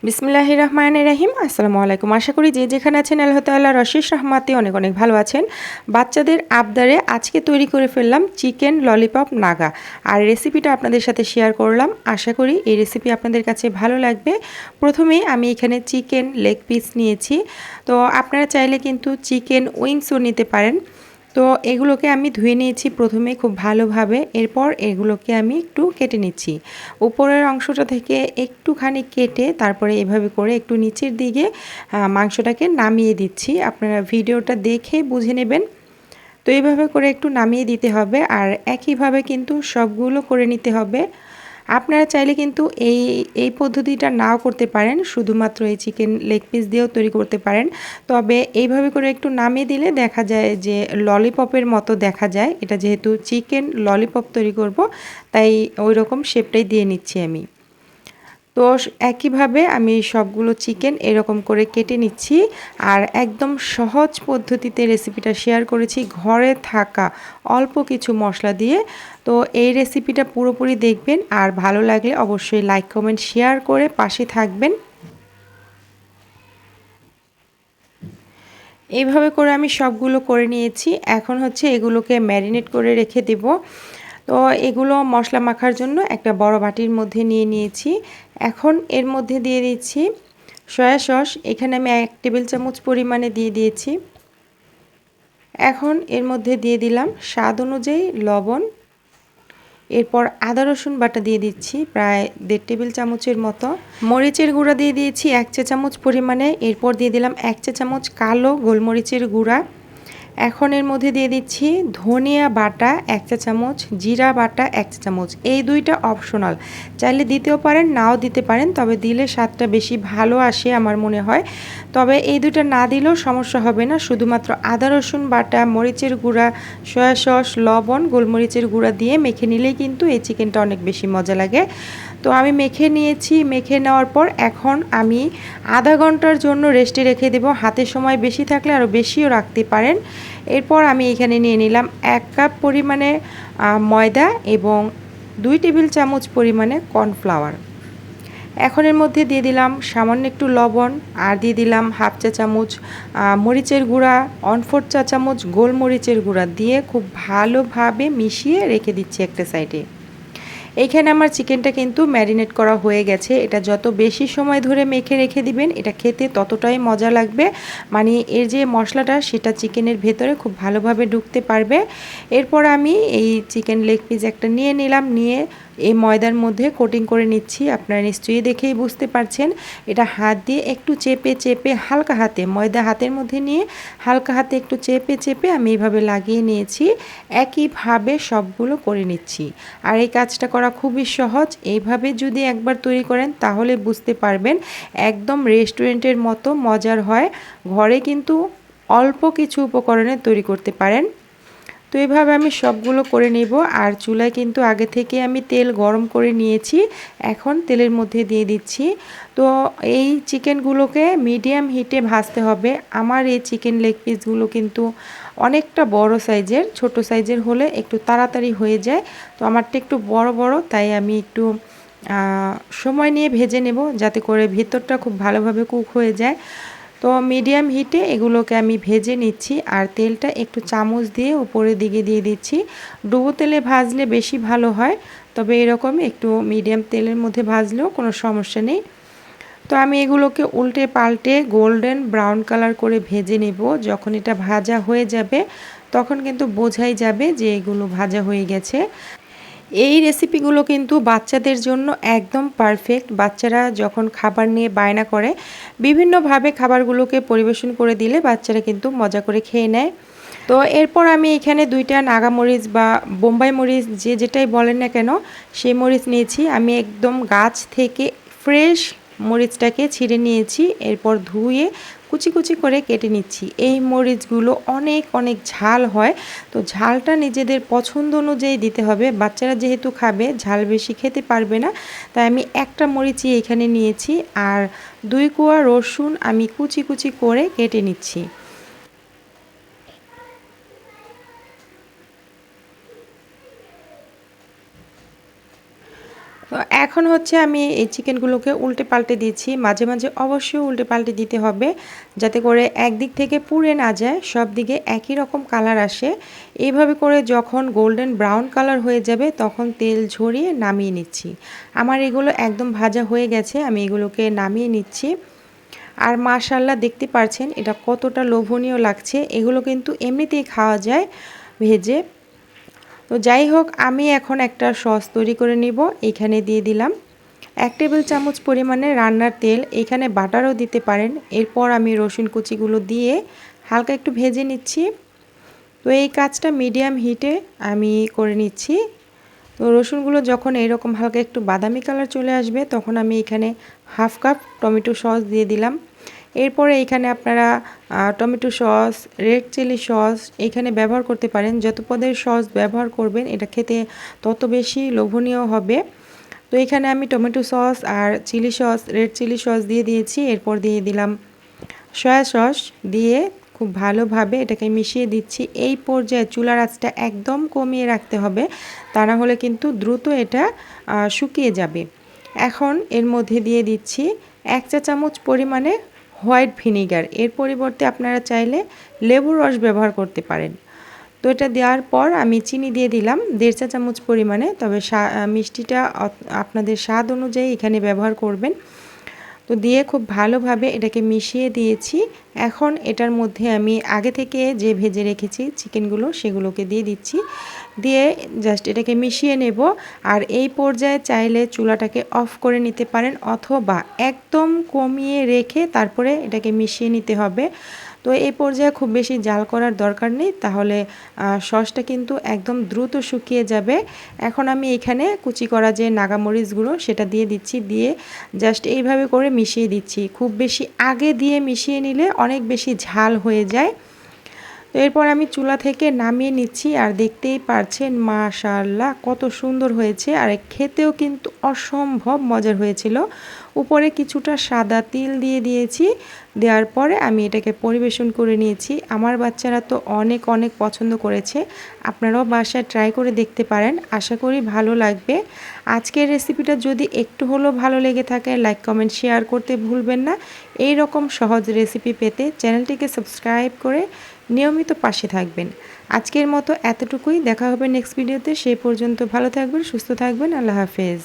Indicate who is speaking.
Speaker 1: বিসমিল্লাহির রহমানির রহিম। আসসালামু আলাইকুম। আশা করি যে যেখানে আছেন আল্লাহ তাআলার অশেষ রহমতে অনেক অনেক ভালো আছেন। বাচ্চাদের আবদারে আজকে তৈরি করে ফেললাম চিকেন ললিপপ নাগা। আর রেসিপিটা আপনাদের সাথে শেয়ার করলাম। আশা করি এই রেসিপি আপনাদের কাছে ভালো লাগবে। প্রথমেই আমি এখানে চিকেন লেগ পিস নিয়েছি। তো আপনারা চাইলে কিন্তু চিকেন উইংসও নিতে পারেন। তো এগুলোকে আমি ধুয়ে নিয়েছি প্রথমে খুব ভালোভাবে। এরপর এগুলোকে আমি একটু কেটে নিচ্ছি। উপরের অংশটা থেকে একটুখানি কেটে তারপরে এভাবে করে একটু নিচের দিকে মাংসটাকে নামিয়ে দিচ্ছি। আপনারা ভিডিওটা দেখে বুঝে নেবেন। তো এইভাবে করে একটু নামিয়ে দিতে হবে আর একইভাবে কিন্তু সবগুলো করে নিতে হবে। আপনারা চাইলে কিন্তু এই পদ্ধতিটা নাও করতে পারেন, শুধুমাত্র এই চিকেন লেগ পিস দিয়েও তৈরি করতে পারেন। তবে এইভাবে করে একটু নামিয়ে দিলে দেখা যায় যে ললিপপের মতো দেখা যায়। এটা যেহেতু চিকেন ললিপপ তৈরি করব, তাই ওই রকম শেপটাই দিয়ে নিচ্ছি আমি। তো একইভাবে আমি সবগুলো চিকেন এরকম করে কেটে নিচ্ছি আর একদম সহজ পদ্ধতিতে রেসিপিটা শেয়ার করেছি ঘরে থাকা অল্প কিছু মশলা দিয়ে। তো এই রেসিপিটা পুরোপুরি দেখবেন আর ভালো লাগলে অবশ্যই লাইক কমেন্ট শেয়ার করে পাশে থাকবেন। এইভাবে করে আমি সবগুলো করে নিয়েছি। এখন হচ্ছে এগুলোকে ম্যারিনেট করে রেখে দেব। তো এগুলো মশলা মাখার জন্য একটা বড় বাটির মধ্যে নিয়ে নিয়েছি। এখন এর মধ্যে দিয়ে দিচ্ছি সয়া সস। এখানে আমি 1 টেবিল চামচ পরিমাণে দিয়ে দিয়েছি। এখন এর মধ্যে দিয়ে দিলাম স্বাদ অনুযায়ী লবণ। এরপর আদা রসুন বাটা দিয়ে দিচ্ছি প্রায় 1.5 টেবিল চামচের মতো। মরিচের গুঁড়া দিয়ে দিয়েছি 1 চা চামচ পরিমাণে। এরপর দিয়ে দিলাম 1 চা চামচ কালো গোলমরিচের গুঁড়া। এখন এর মধ্যে দিয়ে দিচ্ছি ধনিয়া বাটা 1 চা চামচ, জিরা বাটা 1 চা চামচ। এই দুইটা অপশনাল, চাইলে দিতেও পারেন নাও দিতে পারেন, তবে দিলে স্বাদটা বেশি ভালো আসে আমার মনে হয়। তবে এই দুইটা না দিলেও সমস্যা হবে না, শুধুমাত্র আদা রসুন বাটা, মরিচের গুঁড়া, সয়া সস, লবণ, গোলমরিচের গুঁড়া দিয়ে মেখে নিলেই কিন্তু এই চিকেনটা অনেক বেশি মজা লাগে। তো আমি মেখে নিয়েছি। মেখে নেওয়ার পর এখন আমি আধা ঘন্টার জন্য রেস্টে রেখে দেব। হাতে সময় বেশি থাকলে আরও বেশিও রাখতে পারেন। এরপর আমি এখানে নিয়ে নিলাম 1 কাপ পরিমাণে ময়দা এবং 2 টেবিল চামচ পরিমাণে কর্নফ্লাওয়ার। এখন এর মধ্যে দিয়ে দিলাম সামান্য একটু লবণ আর দিয়ে দিলাম 1/2 চা চামচ মরিচের গুঁড়া, 1/4 চা চামচ গোলমরিচের গুঁড়া দিয়ে খুব ভালোভাবে মিশিয়ে রেখে দিচ্ছি একটা সাইডে। এইখানে আমার চিকেনটা কিন্তু ম্যারিনেট করা হয়ে গেছে। এটা যত বেশি সময় ধরে মেখে রেখে দিবেন এটা খেতে ততটাই মজা লাগবে। মানে এর যে মশলাটা সেটা চিকেনের ভেতরে খুব ভালোভাবে ঢুকতে পারবে। এরপর আমি এই চিকেন লেগ পিস একটা নিয়ে নিলাম, নিয়ে এই ময়দার মধ্যে কোটিং করে নিচ্ছি। আপনারা নিশ্চয়ই দেখেই বুঝতে পারছেন। এটা হাত দিয়ে একটু চেপে চেপে হালকা হাতে ময়দা হাতের মধ্যে নিয়ে হালকা হাতে একটু চেপে চেপে আমি এইভাবে লাগিয়ে নিয়েছি। একইভাবে সবগুলো করে নিচ্ছি। আর এই কাজটা করা খুবই সহজ। এইভাবে যদি একবার তৈরি করেন তাহলে বুঝতে পারবেন একদম রেস্টুরেন্টের মতো মজার হয়। ঘরে কিন্তু অল্প কিছু উপকরণে তৈরি করতে পারেন। তো এইভাবে আমি সবগুলো করে নেব। আর চুলায় কিন্তু আগে থেকে আমি তেল গরম করে নিয়েছি। এখন তেলের মধ্যে দিয়ে দিচ্ছি। তো এই চিকেনগুলোকে মিডিয়াম হিটে ভাজতে হবে। আমার এই চিকেন লেগ পিসগুলো কিন্তু অনেকটা বড় সাইজের, ছোট সাইজের হলে একটু তাড়াতাড়ি হয়ে যায়। তো আমারটা একটু বড় বড়, তাই আমি একটু সময় নিয়ে ভেজে নেব যাতে করে ভেতরটা খুব ভালোভাবে কুক হয়ে যায়। তো মিডিয়াম হিটে এগুলোকে আমি ভেজে নিচ্ছি আর তেলটা একটু চামচ দিয়ে উপরের দিকে দিয়ে দিচ্ছি। ডুবো তেলে ভাজলে বেশি ভালো হয়, তবে এরকম একটু মিডিয়াম তেলের মধ্যে ভাজলেও কোনো সমস্যা নেই। তো আমি এগুলোকে উল্টে পাল্টে গোল্ডেন ব্রাউন কালার করে ভেজে নেব। যখন এটা ভাজা হয়ে যাবে তখন কিন্তু বোঝাই যাবে যে এগুলো ভাজা হয়ে গেছে। এই রেসিপিগুলো কিন্তু বাচ্চাদের জন্য একদম পারফেক্ট। বাচ্চারা যখন খাবার নিয়ে বায়না করে বিভিন্নভাবে খাবারগুলোকে পরিবেশন করে দিলে বাচ্চারা কিন্তু মজা করে খেয়ে নেয়। তো এরপর আমি এখানে 2টা নাগামরিচ বা বোম্বাই মরিচ যে যেটাই বলেন না কেন সেই মরিচ নিয়েছি। আমি একদম গাছ থেকে ফ্রেশ মরিচটাকে ছিঁড়ে নিয়েছি। এরপর ধুয়ে কুচি কুচি করে কেটে নিচ্ছি। এই মরিচগুলো অনেক অনেক ঝাল হয়। তো ঝালটা নিজেদের পছন্দ অনুযায়ী দিতে হবে। বাচ্চারা যেহেতু খাবে ঝাল বেশি খেতে পারবে না, তাই আমি একটা মরিচই এখানে নিয়েছি। আর 2 কোয়া রসুন আমি কুচি কুচি করে কেটে নিচ্ছি। তো এখন হচ্ছে আমি এই চিকেনগুলোকে উল্টে পাল্টে দিচ্ছি। মাঝে মাঝে অবশ্যই উল্টে পাল্টে দিতে হবে, যাতে করে একদিক থেকে পুড়ে না যায়, সব দিকে একই রকম কালার আসে। এইভাবে করে যখন গোল্ডেন ব্রাউন কালার হয়ে যাবে তখন তেল ঝরিয়ে নামিয়ে নিচ্ছি। আমার এগুলো একদম ভাজা হয়ে গেছে, আমি এগুলোকে নামিয়ে নিচ্ছি। আর মাশাআল্লাহ দেখতে পারছেন এটা কতটা লোভনীয় লাগছে। এগুলো কিন্তু এমনিতেই খাওয়া যায় ভেজে। তো যাই হোক, আমি এখন একটা সস তৈরি করে নিব। এখানে দিয়ে দিলাম 1 টেবিল চামচ পরিমাণে রান্নার তেল, এখানে বাটারও দিতে পারেন। এরপর আমি রসুন কুচিগুলো দিয়ে হালকা একটু ভেজে নিচ্ছি। তো এই কাজটা মিডিয়াম হিটে আমি করে নিচ্ছি। তো রসুনগুলো যখন এরকম হালকা একটু বাদামি কালার চলে আসবে তখন আমি এখানে হাফ কাপ টমেটো সস দিয়ে দিলাম। এরপরে এখানে আপনারা tomato sauce, red chilli sauce এখানে ব্যবহার করতে পারেন। যত পদের সস ব্যবহার করবেন এটা খেতে তত বেশি লোভনীয় হবে। তো এখানে আমি টমেটো সস আর chilli sauce, red chilli sauce দিয়ে দিয়েছি। এরপর দিয়ে দিলাম সয়া সস, দিয়ে খুব ভালোভাবে এটাকে মিশিয়ে দিচ্ছি। এই পর্যায়ে চুলার আঁচটা একদম কমিয়ে রাখতে হবে, তা না হলে কিন্তু দ্রুত এটা শুকিয়ে যাবে। এখন এর মধ্যে দিয়ে দিচ্ছি 1 চা চামচ পরিমাণে হোয়াইট ভিনিগার। এর পরিবর্তে আপনারা চাইলে লেবুর রস ব্যবহার করতে পারেন। তো এটা দেওয়ার পর আমি চিনি দিয়ে দিলাম 1.5 চা চামচ পরিমাণে, তবে মিষ্টিটা আপনাদের স্বাদ অনুযায়ী এখানে ব্যবহার করবেন। তো দিয়ে খুব ভালোভাবে এটাকে মিশিয়ে দিয়েছি। এখন এটার মধ্যে আমি আগে থেকে যে ভেজে রেখেছি চিকেনগুলো সেগুলোকে দিয়ে দিচ্ছি। দিয়ে জাস্ট এটাকে মিশিয়ে নেব। আর এই পর্যায়ে চাইলে চুলাটাকে অফ করে নিতে পারেন, অথবা একদম কমিয়ে রেখে তারপরে এটাকে মিশিয়ে নিতে হবে। তো এই পর্যায়ে খুব বেশি জাল করার দরকার নেই, তাহলে সসটা কিন্তু একদম দ্রুত শুকিয়ে যাবে। এখন আমি এখানে কুচি করা যে নাগামরিচগুলো সেটা দিয়ে দিচ্ছি, দিয়ে জাস্ট এইভাবে করে মিশিয়ে দিচ্ছি। খুব বেশি আগে দিয়ে মিশিয়ে নিলে অনেক বেশি ঝাল হয়ে যায়। তো এরপর আমি চুলা থেকে নামিয়ে নিচ্ছি, আর দেখতেই পারছেন মাশাআল্লাহ কত সুন্দর হয়েছে, আর খেতেও কিন্তু অসম্ভব মজার হয়েছিল। উপরে কিছুটা সাদা তিল দিয়ে দিয়েছি। দেওয়ার পরে আমি এটাকে পরিবেশন করে নিয়েছি। আমার বাচ্চারা তো অনেক অনেক পছন্দ করেছে। আপনারাও বাসায় ট্রাই করে দেখতে পারেন, আশা করি ভালো লাগবে। আজকের রেসিপিটা যদি একটু হলেও ভালো লেগে থাকে লাইক, কমেন্ট, শেয়ার করতে ভুলবেন না। এই রকম সহজ রেসিপি পেতে চ্যানেলটিকে সাবস্ক্রাইব করে নিয়মিত পাশে থাকবেন। আজকের মতো এতটুকুই, দেখা হবে নেক্সট ভিডিওতে। সেই পর্যন্ত ভালো থাকবেন, সুস্থ থাকবেন। আল্লাহ হাফেজ।